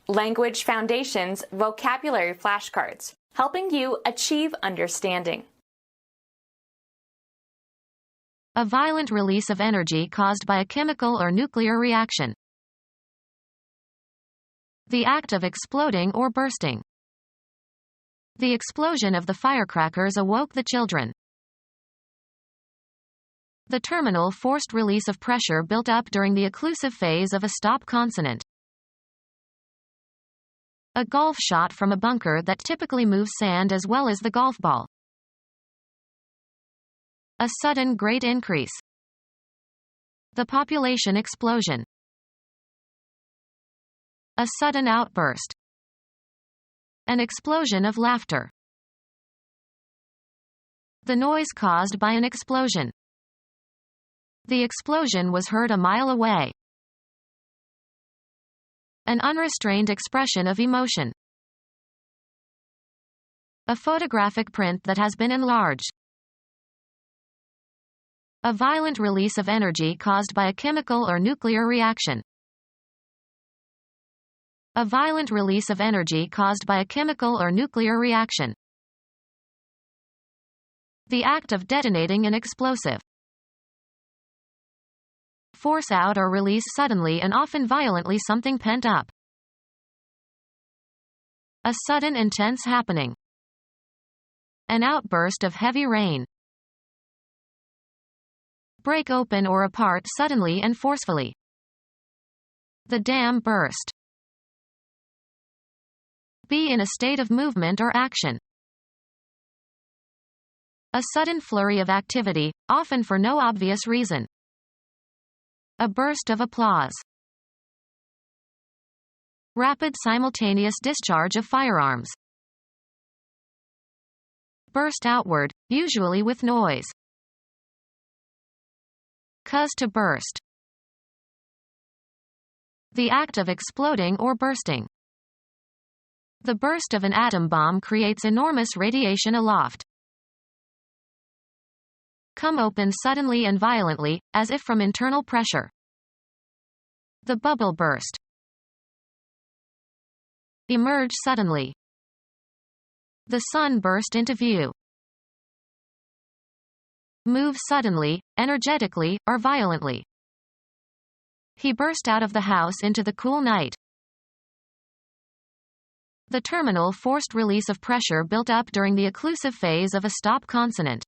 Language Foundations Vocabulary Flashcards, helping you achieve understanding. A violent release of energy caused by a chemical or nuclear reaction. The act of exploding or bursting. The explosion of the firecrackers awoke the children. The terminal forced release of pressure built up during the occlusive phase of a stop consonant. A golf shot from a bunker that typically moves sand as well as the golf ball. A sudden great increase. The population explosion. A sudden outburst. An explosion of laughter. The noise caused by an explosion. The explosion was heard a mile away. An unrestrained expression of emotion. A photographic print that has been enlarged. A violent release of energy caused by a chemical or nuclear reaction. A violent release of energy caused by a chemical or nuclear reaction. The act of detonating an explosive. Force out or release suddenly and often violently something pent up. A sudden intense happening. An outburst of heavy rain. Break open or apart suddenly and forcefully. The dam burst. Be in a state of movement or action. A sudden flurry of activity, often for no obvious reason. A burst of applause. Rapid simultaneous discharge of firearms. Burst outward, usually with noise. Cause to burst. The act of exploding or bursting. The burst of an atom bomb creates enormous radiation aloft. Come open suddenly and violently, as if from internal pressure. The bubble burst. Emerge suddenly. The sun burst into view. Move suddenly, energetically, or violently. He burst out of the house into the cool night. The terminal forced release of pressure built up during the occlusive phase of a stop consonant.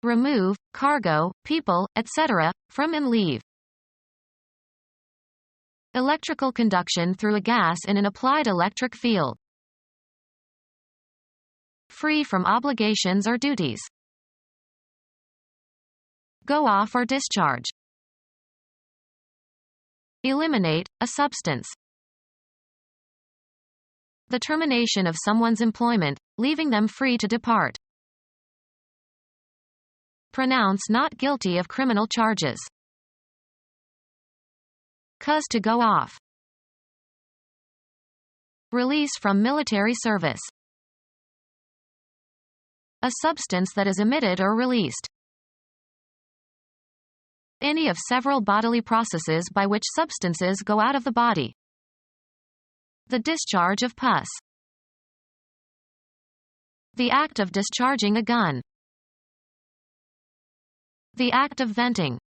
Remove, cargo, people, etc., from and leave. Electrical conduction through a gas in an applied electric field. Free from obligations or duties. Go off or discharge. Eliminate, a substance. The termination of someone's employment, leaving them free to depart. Pronounce not guilty of criminal charges. Cause to go off. Release from military service. A substance that is emitted or released. Any of several bodily processes by which substances go out of the body. The discharge of pus. The act of discharging a gun. The act of venting.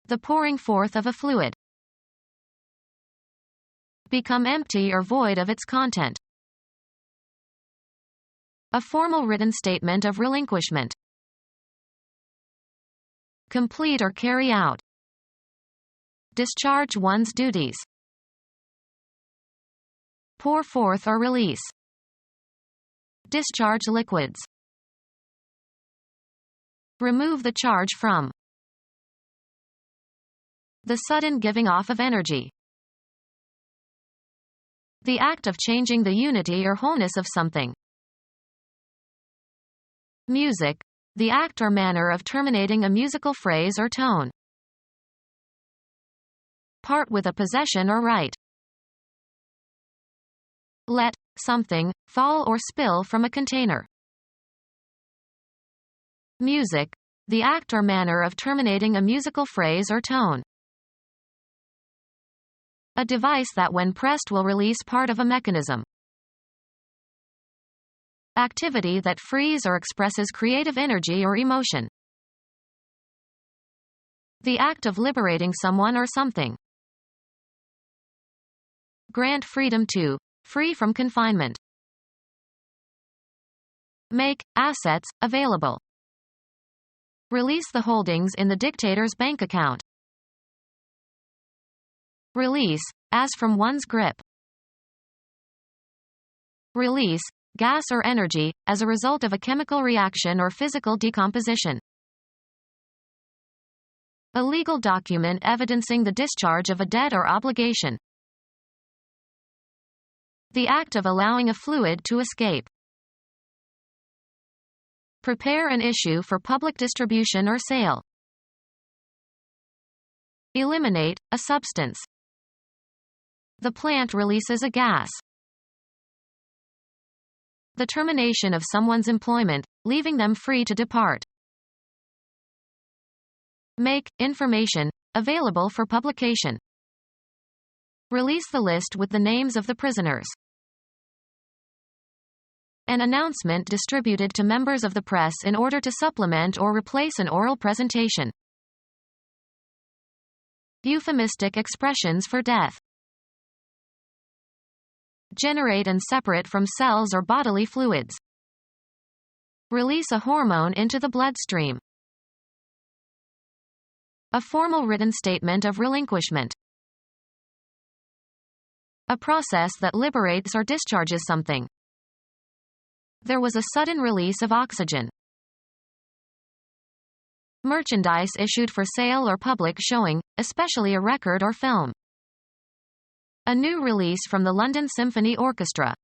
The pouring forth of a fluid. Become empty or void of its content. A formal written statement of relinquishment. Complete or carry out. Discharge one's duties. Pour forth or release. Discharge liquids. Remove the charge from. The sudden giving off of energy. The act of changing the unity or wholeness of something. Music. The act or manner of terminating a musical phrase or tone. Part with a possession or right. Let something fall or spill from a container. Music. The act or manner of terminating a musical phrase or tone. A device that when pressed will release part of a mechanism. Activity that frees or expresses creative energy or emotion. The act of liberating someone or something. Grant freedom to. Free from confinement. Make assets available. Release the holdings in the dictator's bank account. Release, as from one's grip. Release, gas or energy, as a result of a chemical reaction or physical decomposition. A legal document evidencing the discharge of a debt or obligation. The act of allowing a fluid to escape. Prepare an issue for public distribution or sale. Eliminate a substance. The plant releases a gas. The termination of someone's employment, leaving them free to depart. Make information available for publication. Release the list with the names of the prisoners. An announcement distributed to members of the press in order to supplement or replace an oral presentation. Euphemistic expressions for death. Generate and separate from cells or bodily fluids. Release a hormone into the bloodstream. A formal written statement of relinquishment. A process that liberates or discharges something. There was a sudden release of oxygen. Merchandise issued for sale or public showing, especially a record or film. A new release from the London Symphony Orchestra.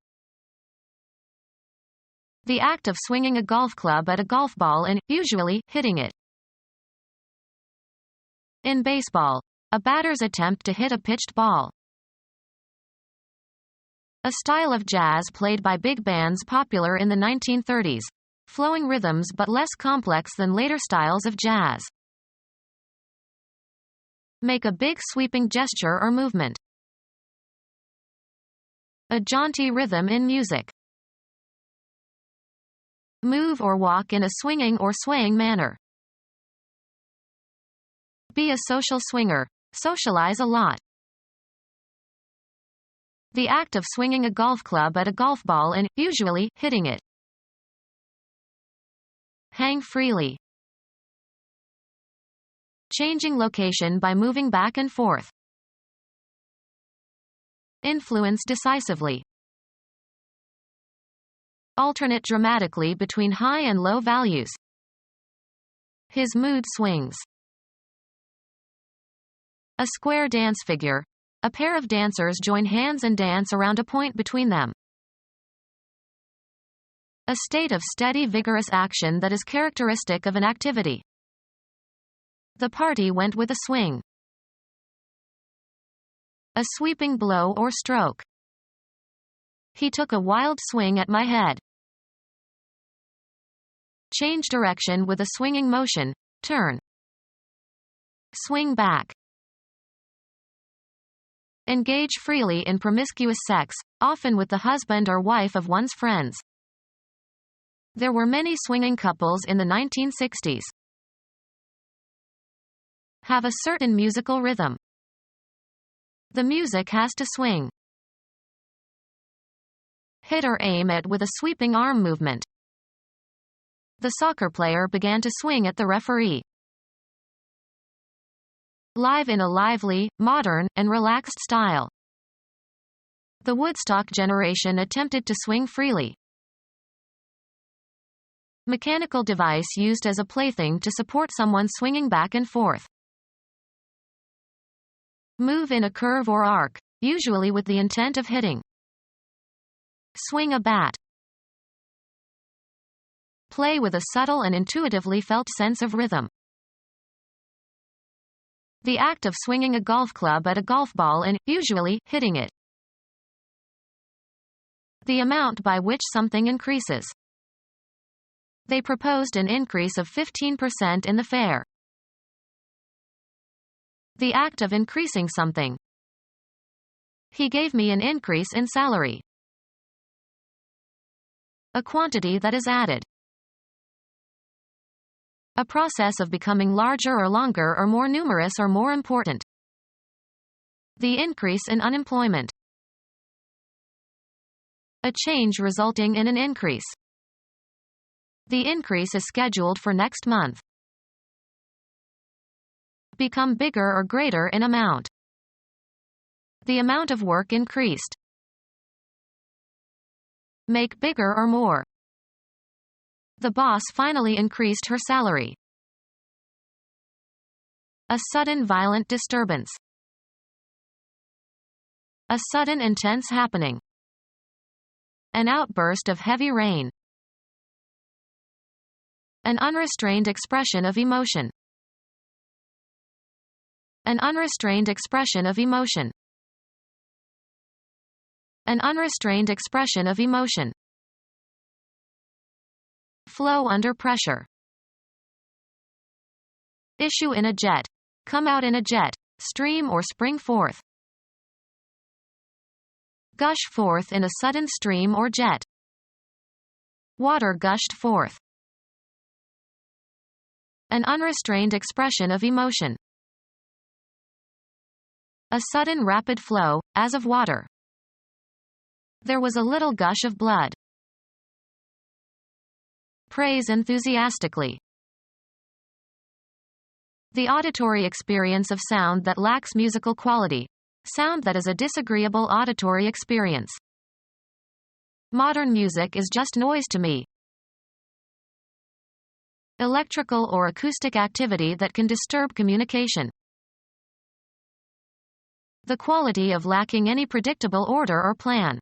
The act of swinging a golf club at a golf ball and, usually, hitting it. In baseball, a batter's attempt to hit a pitched ball. A style of jazz played by big bands popular in the 1930s. Flowing rhythms but less complex than later styles of jazz. Make a big sweeping gesture or movement. A jaunty rhythm in music. Move or walk in a swinging or swaying manner. Be a social swinger. Socialize a lot. The act of swinging a golf club at a golf ball and, usually, hitting it. Hang freely. Changing location by moving back and forth. Influence decisively. Alternate dramatically between high and low values. His mood swings. A square dance figure. A pair of dancers join hands and dance around a point between them. A state of steady, vigorous action that is characteristic of an activity. The party went with a swing. A sweeping blow or stroke. He took a wild swing at my head. Change direction with a swinging motion. Turn. Swing back. Engage freely in promiscuous sex, often with the husband or wife of one's friends. There were many swinging couples in the 1960s. Have a certain musical rhythm. The music has to swing. Hit or aim at with a sweeping arm movement. The soccer player began to swing at the referee. Live in a lively, modern, and relaxed style. The Woodstock generation attempted to swing freely. Mechanical device used as a plaything to support someone swinging back and forth. Move in a curve or arc, usually with the intent of hitting. Swing a bat. Play with a subtle and intuitively felt sense of rhythm. The act of swinging a golf club at a golf ball and, usually, hitting it. The amount by which something increases. They proposed an increase of 15% in the fare. The act of increasing something. He gave me an increase in salary. A quantity that is added. A process of becoming larger or longer or more numerous or more important. The increase in unemployment. A change resulting in an increase. The increase is scheduled for next month. Become bigger or greater in amount. The amount of work increased. Make bigger or more. The boss finally increased her salary. A sudden violent disturbance. A sudden intense happening. An outburst of heavy rain. An unrestrained expression of emotion. An unrestrained expression of emotion. An unrestrained expression of emotion. Flow under pressure. Issue in a jet. Come out in a jet, stream or spring forth. Gush forth in a sudden stream or jet. Water gushed forth. An unrestrained expression of emotion. A sudden rapid flow, as of water. There was a little gush of blood. Praise enthusiastically. The auditory experience of sound that lacks musical quality. Sound that is a disagreeable auditory experience. Modern music is just noise to me. Electrical or acoustic activity that can disturb communication. The quality of lacking any predictable order or plan.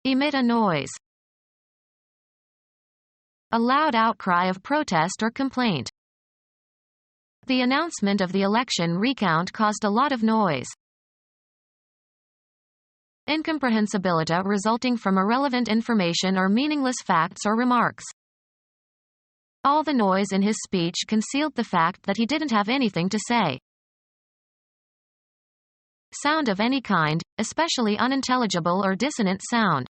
Emit a noise. A loud outcry of protest or complaint. The announcement of the election recount caused a lot of noise. Incomprehensibility resulting from irrelevant information or meaningless facts or remarks. All the noise in his speech concealed the fact that he didn't have anything to say. Sound of any kind, especially unintelligible or dissonant sound.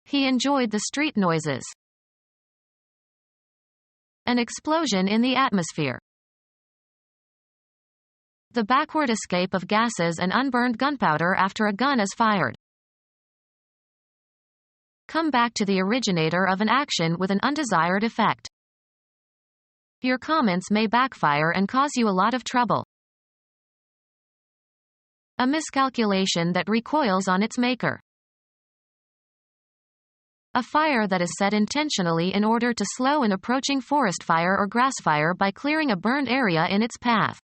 He enjoyed the street noises. An explosion in the atmosphere. The backward escape of gases and unburned gunpowder after a gun is fired. Come back to the originator of an action with an undesired effect. Your comments may backfire and cause you a lot of trouble. A miscalculation that recoils on its maker. A fire that is set intentionally in order to slow an approaching forest fire or grass fire by clearing a burned area in its path.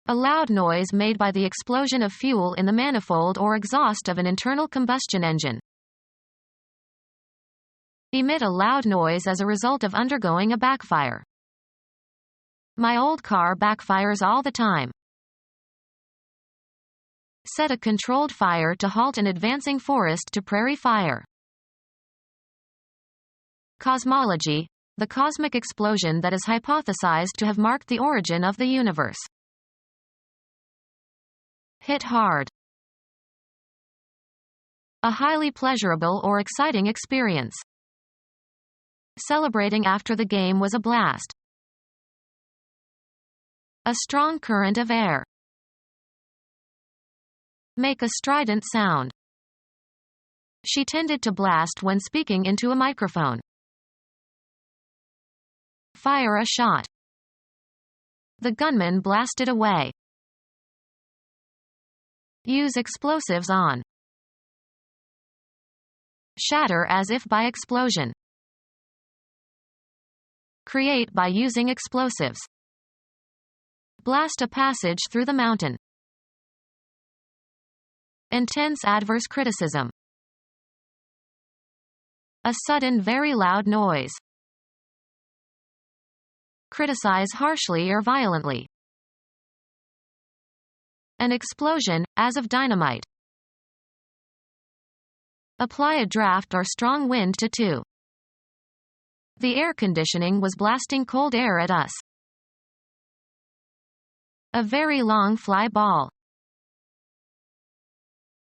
A loud noise made by the explosion of fuel in the manifold or exhaust of an internal combustion engine. Emit a loud noise as a result of undergoing a backfire. My old car backfires all the time. Set a controlled fire to halt an advancing forest to prairie fire. Cosmology, the cosmic explosion that is hypothesized to have marked the origin of the universe. Hit hard. A highly pleasurable or exciting experience. Celebrating after the game was a blast. A strong current of air. Make a strident sound. She tended to blast when speaking into a microphone. Fire a shot. The gunman blasted away. Use explosives on. Shatter as if by explosion. Create by using explosives. Blast a passage through the mountain. Intense adverse criticism. A sudden very loud noise. Criticize harshly or violently. An explosion, as of dynamite. Apply a draft or strong wind to. The air conditioning was blasting cold air at us. A very long fly ball.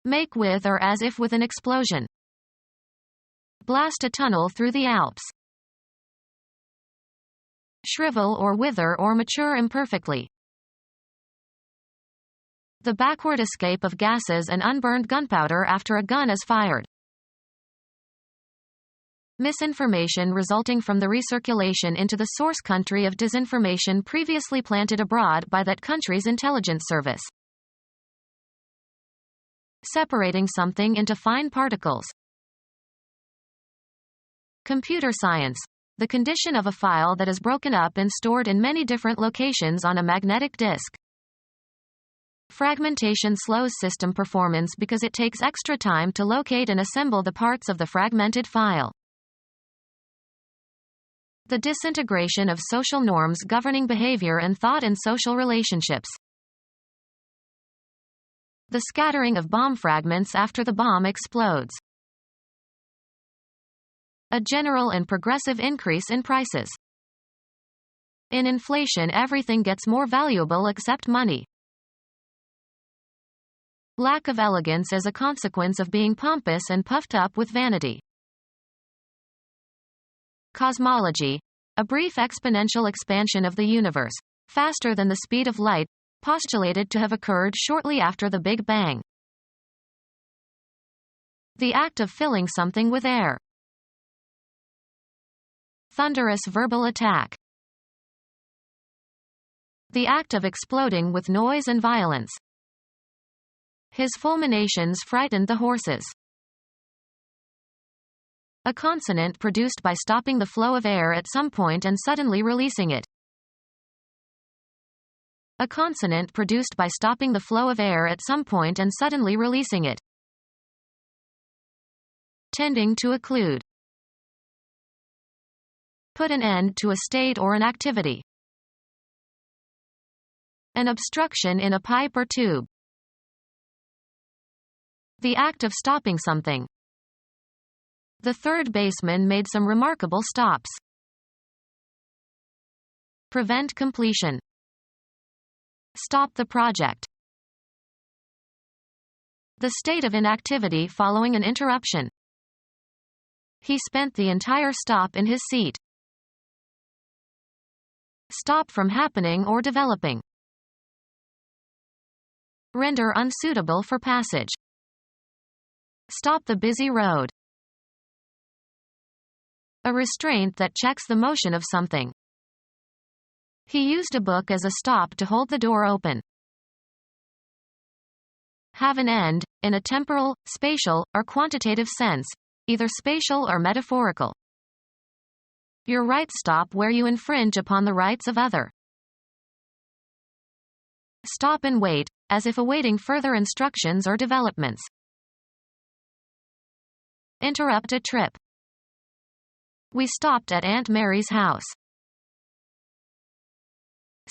Make with or as if with an explosion. Blast a tunnel through the Alps. Shrivel or wither or mature imperfectly. The backward escape of gases and unburned gunpowder after a gun is fired. Misinformation resulting from the recirculation into the source country of disinformation previously planted abroad by that country's intelligence service. Separating something into fine particles. Computer science. The condition of a file that is broken up and stored in many different locations on a magnetic disk. Fragmentation slows system performance because it takes extra time to locate and assemble the parts of the fragmented file. The disintegration of social norms governing behavior and thought in social relationships. The scattering of bomb fragments after the bomb explodes. A general and progressive increase in prices. In inflation, everything gets more valuable except money. Lack of elegance as a consequence of being pompous and puffed up with vanity. Cosmology. A brief exponential expansion of the universe, faster than the speed of light, postulated to have occurred shortly after the Big Bang. The act of filling something with air. Thunderous verbal attack. The act of exploding with noise and violence. His fulminations frightened the horses. A consonant produced by stopping the flow of air at some point and suddenly releasing it. A consonant produced by stopping the flow of air at some point and suddenly releasing it. Tending to occlude. Put an end to a state or an activity. An obstruction in a pipe or tube. The act of stopping something. The third baseman made some remarkable stops. Prevent completion. Stop the project. The state of inactivity following an interruption. He spent the entire stop in his seat. Stop from happening or developing. Render unsuitable for passage. Stop the busy road. A restraint that checks the motion of something. He used a book as a stop to hold the door open. Have an end, in a temporal, spatial, or quantitative sense, either spatial or metaphorical. Your rights stop where you infringe upon the rights of other. Stop and wait, as if awaiting further instructions or developments. Interrupt a trip. We stopped at Aunt Mary's house.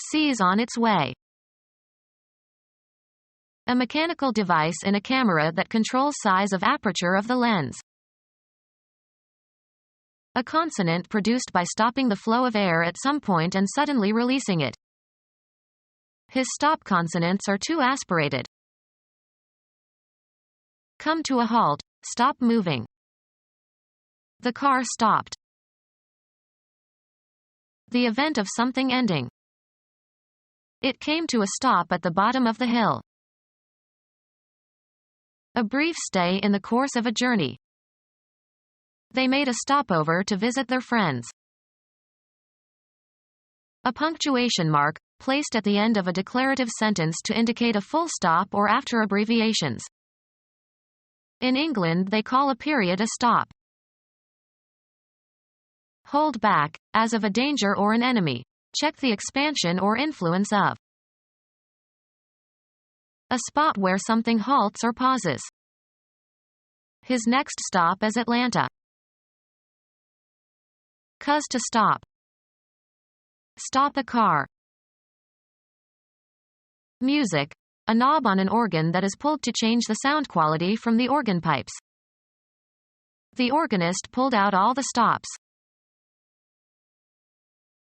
Seize on its way. A mechanical device in a camera that controls size of aperture of the lens. A consonant produced by stopping the flow of air at some point and suddenly releasing it. His stop consonants are too aspirated. Come to a halt, stop moving. The car stopped. The event of something ending. It came to a stop at the bottom of the hill. A brief stay in the course of a journey. They made a stopover to visit their friends. A punctuation mark, placed at the end of a declarative sentence to indicate a full stop or after abbreviations. In England they call a period a stop. Hold back, as of a danger or an enemy. Check the expansion or influence of. A spot where something halts or pauses. His next stop is Atlanta. Cause to stop. Stop a car. Music. A knob on an organ that is pulled to change the sound quality from the organ pipes. The organist pulled out all the stops.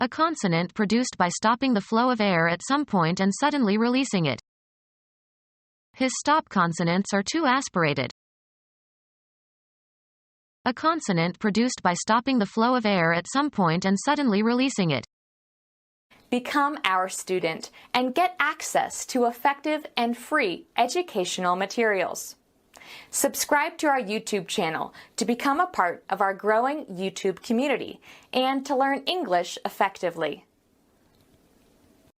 A consonant produced by stopping the flow of air at some point and suddenly releasing it. His stop consonants are too aspirated. A consonant produced by stopping the flow of air at some point and suddenly releasing it. Become our student and get access to effective and free educational materials. Subscribe to our YouTube channel to become a part of our growing YouTube community and to learn English effectively.